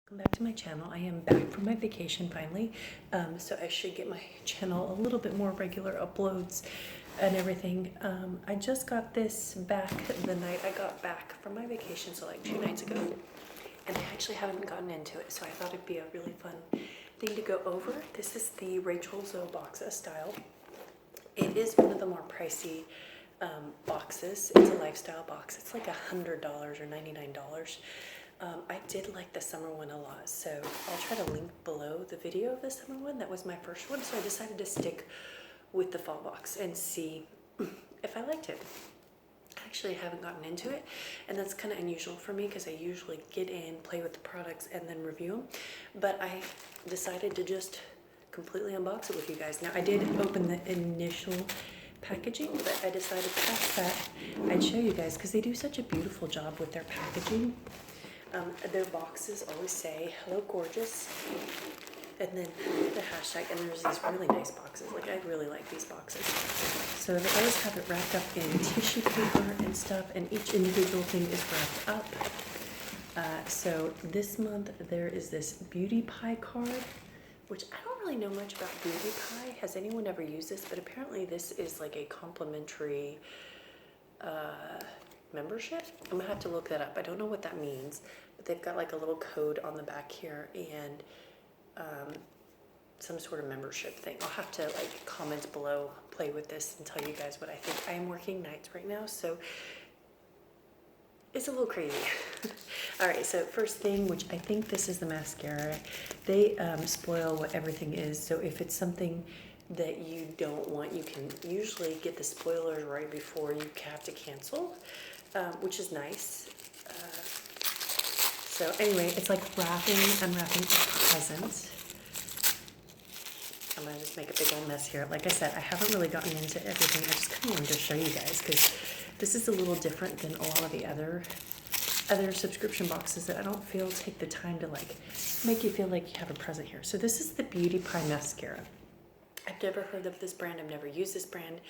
Welcome back to my channel. I am back from my vacation finally, so I should get my channel a little bit more regular uploads and everything. I just got this back the night I got back from my vacation, so like 2 nights ago, and I actually haven't gotten into it, so I thought it'd be a really fun thing to go over. This is the Rachel Zoe Boxa style. It is one of the more pricey boxes. It's a lifestyle box. It's like $100 or $99. I did like the summer one a lot, so I'll try to link below the video of the summer one. That was my first one, so I decided to stick with the fall box and see if I liked it. Actually, I haven't gotten into it, and that's kind of unusual for me because I usually get in, play with the products, and then review them. But I decided to just completely unbox it with you guys. Now, I did open the initial packaging, but I decided past that I'd show you guys because they do such a beautiful job with their packaging. Their boxes always say "Hello, gorgeous," and then the hashtag. And there's these really nice boxes. Like, I really like these boxes. So they always have it wrapped up in tissue paper and stuff, and each individual thing is wrapped up. So this month there is this Beauty Pie card, which I don't really know much about Beauty Pie. Has anyone ever used this? But apparently this is like a complimentary membership. I'm gonna have to look that up. I don't know what that means, but they've got like a little code on the back here and some sort of membership thing. I'll have to like comment below, play with this, and tell you guys what I think. I am working nights right now, so it's a little crazy. All right, so first thing, which I think this is the mascara. They spoil what everything is, so if it's something that you don't want, you can usually get the spoilers right before you have to cancel, which is nice. So anyway, it's like unwrapping a present. I'm gonna just make a big old mess here. Like I said, I haven't really gotten into everything. I just kind of wanted to show you guys because this is a little different than a lot of the other subscription boxes that I don't feel take the time to like make you feel like you have a present here. So this is the Beauty Pie mascara. I've never heard of this brand. I've never used this brand.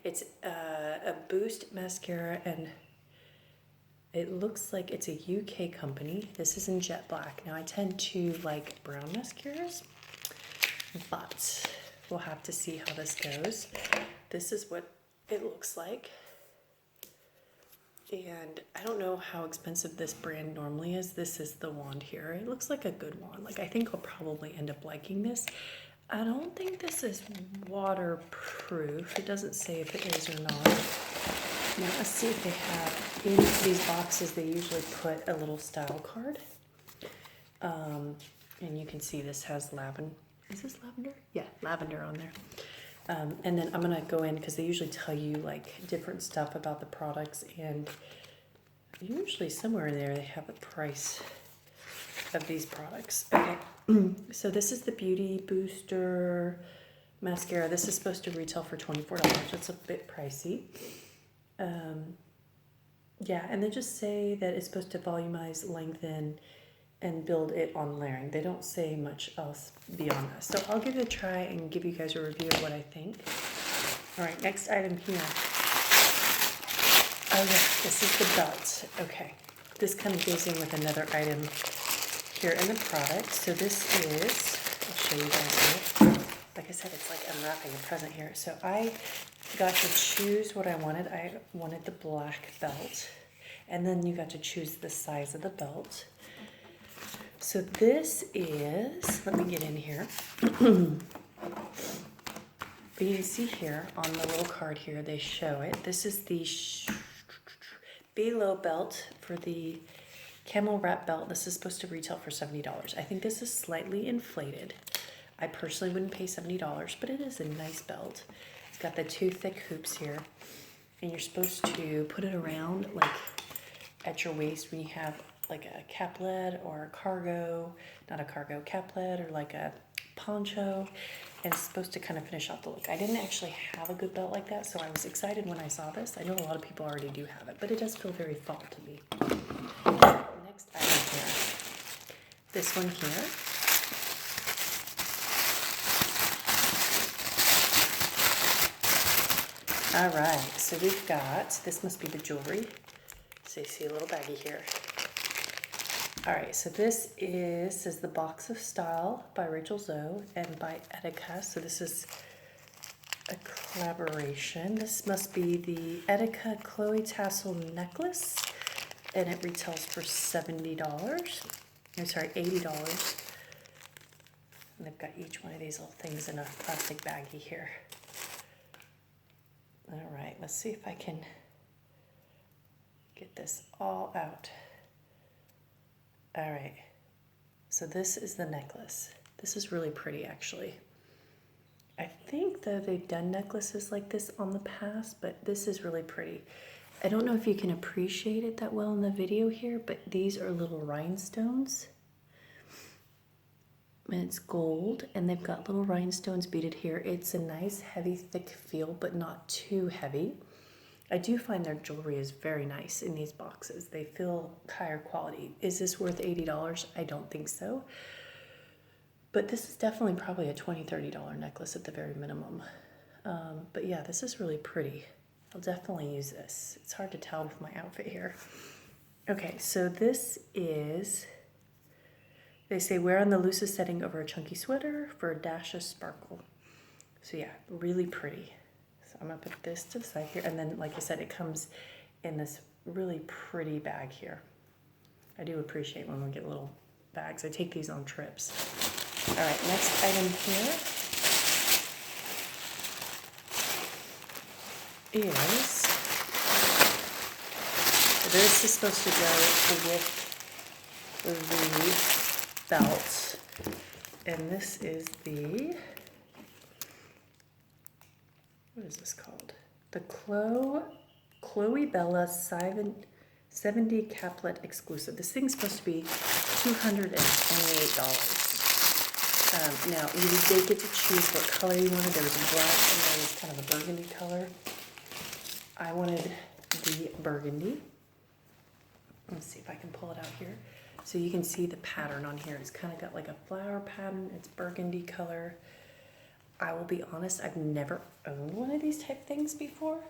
It's a Boost mascara, and it looks like it's a UK company. This is in jet black. Now I tend to like brown mascaras, but we'll have to see how this goes. This is what it looks like. And I don't know how expensive this brand normally is. This is the wand here. It looks like a good wand. Like, I think I'll probably end up liking this. I don't think this is waterproof. It doesn't say if it is or not. Now let's see if they have, in these boxes, they usually put a little style card. And you can see this has lavender. Is this lavender? Yeah, lavender on there. And then I'm gonna go in because they usually tell you like different stuff about the products, and usually somewhere in there they have a price of these products. Okay, so this is the Beauty Booster mascara. This is supposed to retail for $24. It's a bit pricey. Yeah, and they just say that it's supposed to volumize, lengthen, and build it on layering. They don't say much else beyond that. So I'll give it a try and give you guys a review of what I think. All right, next item here. Oh yeah, this is the belt. Okay, this kind of goes in with another item here in the product. So this is, I'll show you guys here. Like I said, it's like unwrapping a present here. So I got to choose what I wanted. I wanted the black belt, and then you got to choose the size of the belt. So this is, let me get in here. But you can see here on the little card here, they show it. This is the below belt for the camel wrap belt. This is supposed to retail for $70. I think this is slightly inflated. I personally wouldn't pay $70, but it is a nice belt. It's got the 2 thick hoops here, and you're supposed to put it around like at your waist when you have like a caplet or a cargo, not a cargo, caplet, or like a poncho, and it's supposed to kind of finish off the look. I didn't actually have a good belt like that, so I was excited when I saw this. I know a lot of people already do have it, but it does feel very fall to me. Next item here, this one here. All right, so we've got, this must be the jewelry. So you see a little baggie here. All right, so this is the Box of Style by Rachel Zoe and by Etika. So this is a collaboration. This must be the Etika Chloe Tassel necklace, and it retails for $70. I'm sorry, $80. And they've got each one of these little things in a plastic baggie here. All right, let's see if I can get this all out. All right, so this is the necklace. This is really pretty, actually. I think that they've done necklaces like this on the past, but this is really pretty. I don't know if you can appreciate it that well in the video here, but these are little rhinestones. And it's gold, and they've got little rhinestones beaded here. It's a nice, heavy, thick feel, but not too heavy. I do find their jewelry is very nice in these boxes. They feel higher quality. Is this worth $80? I don't think so. But this is definitely probably a $20, $30 necklace at the very minimum. But yeah, this is really pretty. I'll definitely use this. It's hard to tell with my outfit here. Okay, so this is, they say wear on the loosest setting over a chunky sweater for a dash of sparkle. So yeah, really pretty. So I'm gonna put this to the side here, and then like I said, it comes in this really pretty bag here. I do appreciate when we get little bags. I take these on trips. All right, next item here is, this is supposed to go with the belt, and this is the, what is this called? The Chloe Bella 70 caplet exclusive. This thing's supposed to be $228. Now, you did get to choose what color you wanted. There was a black and there was kind of a burgundy color. I wanted the burgundy. Let's see if I can pull it out here. So you can see the pattern on here. It's kind of got like a flower pattern. It's burgundy color. I will be honest, I've never owned one of these type things before.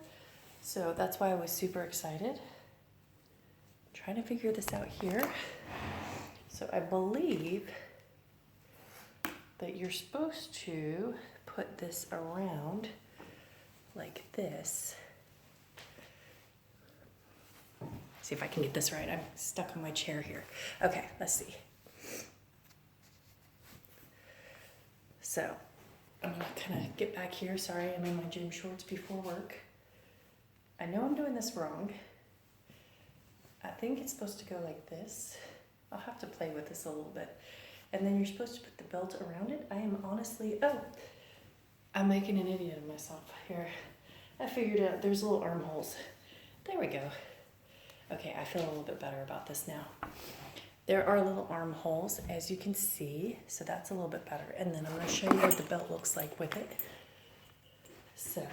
So that's why I was super excited. I'm trying to figure this out here. So I believe that you're supposed to put this around like this. See if I can get this right. I'm stuck on my chair here. Okay, let's see. So I'm gonna kind of get back here. Sorry, I'm in my gym shorts before work. I know I'm doing this wrong. I think it's supposed to go like this. I'll have to play with this a little bit. And then you're supposed to put the belt around it. I am honestly, I'm making an idiot of myself here. I figured out there's little armholes. There we go. Okay, I feel a little bit better about this now. There are little armholes, as you can see, so that's a little bit better. And then I'm gonna show you what the belt looks like with it. So,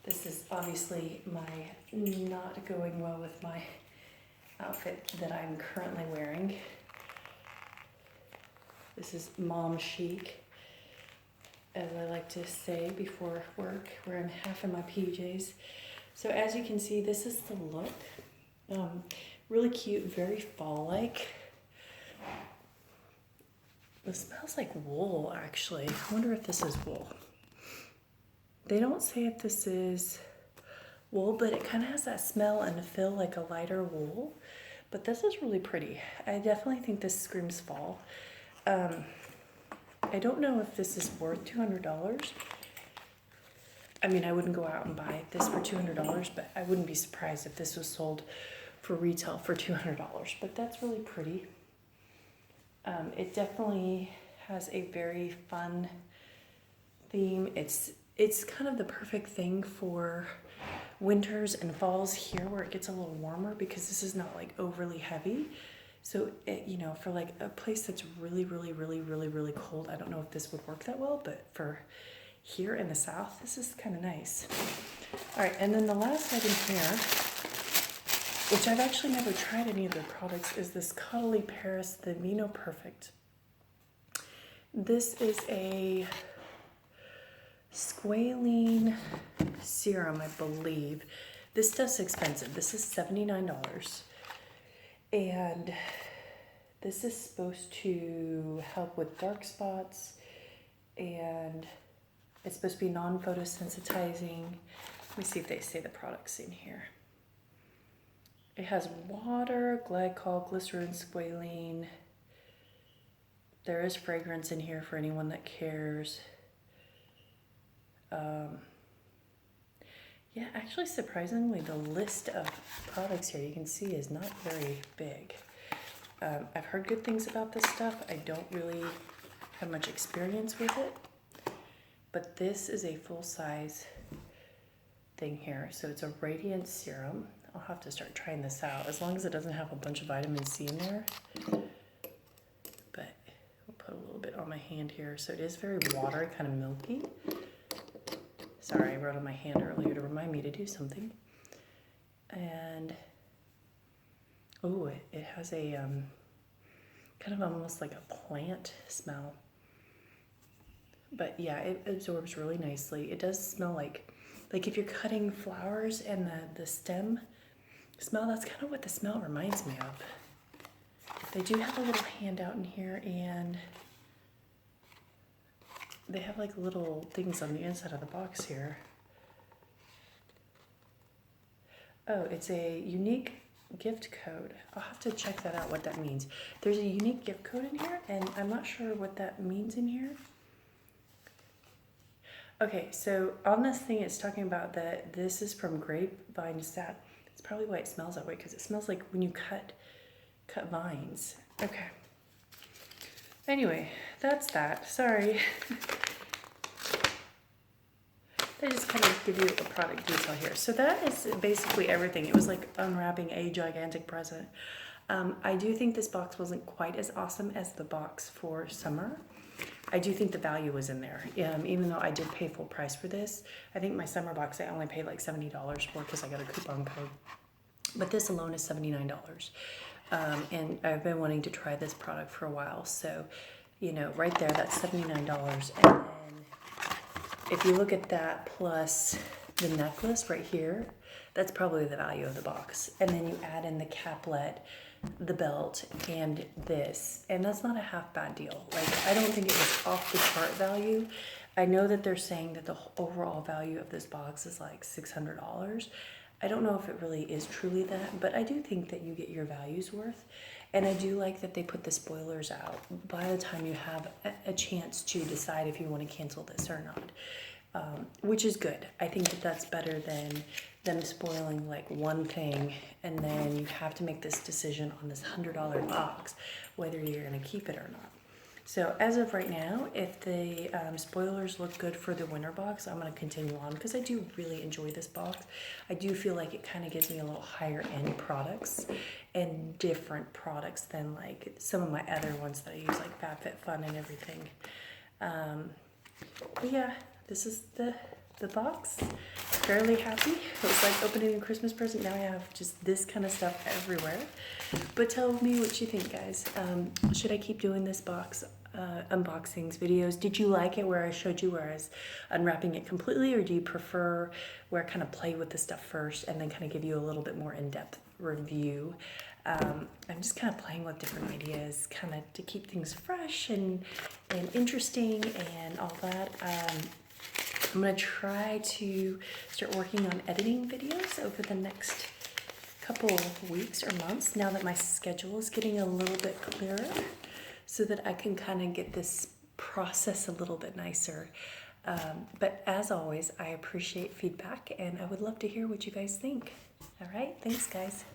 this is obviously my not going well with my outfit that I'm currently wearing. This is mom chic, as I like to say before work, where I'm half in my PJs. So as you can see, this is the look. Really cute, very fall-like. It smells like wool, actually. I wonder if this is wool. They don't say if this is wool, but it kind of has that smell and feel like a lighter wool. But this is really pretty. I definitely think this screams fall. I don't know if this is worth $200. I mean, I wouldn't go out and buy this for $200, but I wouldn't be surprised if this was sold for retail for $200. But that's really pretty. It definitely has a very fun theme. It's kind of the perfect thing for winters and falls here where it gets a little warmer, because this is not like overly heavy. So it, you know, for like a place that's really cold, I don't know if this would work that well, but for here in the South, this is kind of nice. All right, and then the last item here, which I've actually never tried any of their products, is this Caudalie Paris, the Vino Perfect. This is a squalene serum, I believe, This stuff's expensive. This is $79. And this is supposed to help with dark spots, and it's supposed to be non-photosensitizing. Let me see if they say the products in here. It has water, glycol, glycerin, squalene. There is fragrance in here for anyone that cares. Yeah, actually, surprisingly, the list of products here you can see is not very big. I've heard good things about this stuff. I don't really have much experience with it, but this is a full-size thing here. So it's a radiance serum. I'll have to start trying this out, as long as it doesn't have a bunch of vitamin C in there. But we'll put a little bit on my hand here. So it is very watery, kind of milky. Sorry, I wrote on my hand earlier to remind me to do something. And oh, it has a kind of almost like a plant smell. But yeah, it absorbs really nicely. It does smell like if you're cutting flowers and the stem smell, that's kind of what the smell reminds me of. They do have a little handout in here, and they have like little things on the inside of the box here. Oh, it's a unique gift code. I'll have to check that out, what that means. There's a unique gift code in here, and I'm not sure what that means in here. Okay, so on this thing, it's talking about that this is from grapevine sap. It's probably why it smells that way, because it smells like when you cut vines. Okay. Anyway, that's that. Sorry. They just kind of give you a product detail here. So that is basically everything. It was like unwrapping a gigantic present. I do think this box wasn't quite as awesome as the box for summer. I do think the value was in there. Even though I did pay full price for this, I think my summer box I only paid like $70 for, because I got a coupon code. But this alone is $79. And I've been wanting to try this product for a while. So, you know, right there, that's $79. And then if you look at that plus the necklace right here, that's probably the value of the box. And then you add in the caplet, the belt, and this, and that's not a half bad deal. Like, I don't think it was off the chart value. I know that they're saying that the overall value of this box is like $600. I don't know if it really is truly that, but I do think that you get your value's worth. And I do like that they put the spoilers out by the time you have a chance to decide if you want to cancel this or not, which is good. I think that that's better than them spoiling like one thing, and then you have to make this decision on this $100 box, whether you're going to keep it or not. So as of right now, if the spoilers look good for the winter box, I'm going to continue on, because I do really enjoy this box. I do feel like it kind of gives me a little higher end products and different products than like some of my other ones that I use, like FabFitFun and everything. But yeah, this is the box. Fairly happy. It was like opening a Christmas present. Now I have just this kind of stuff everywhere. But tell me what you think, guys. Should I keep doing this box unboxings videos? Did you like it where I showed you where I was unwrapping it completely, or do you prefer where I kind of play with the stuff first and then kind of give you a little bit more in-depth review? I'm just kind of playing with different ideas, kind of to keep things fresh and interesting and all that. I'm going to try to start working on editing videos over the next couple weeks or months, now that my schedule is getting a little bit clearer, so that I can kind of get this process a little bit nicer. But as always, I appreciate feedback, and I would love to hear what you guys think. All right, thanks guys.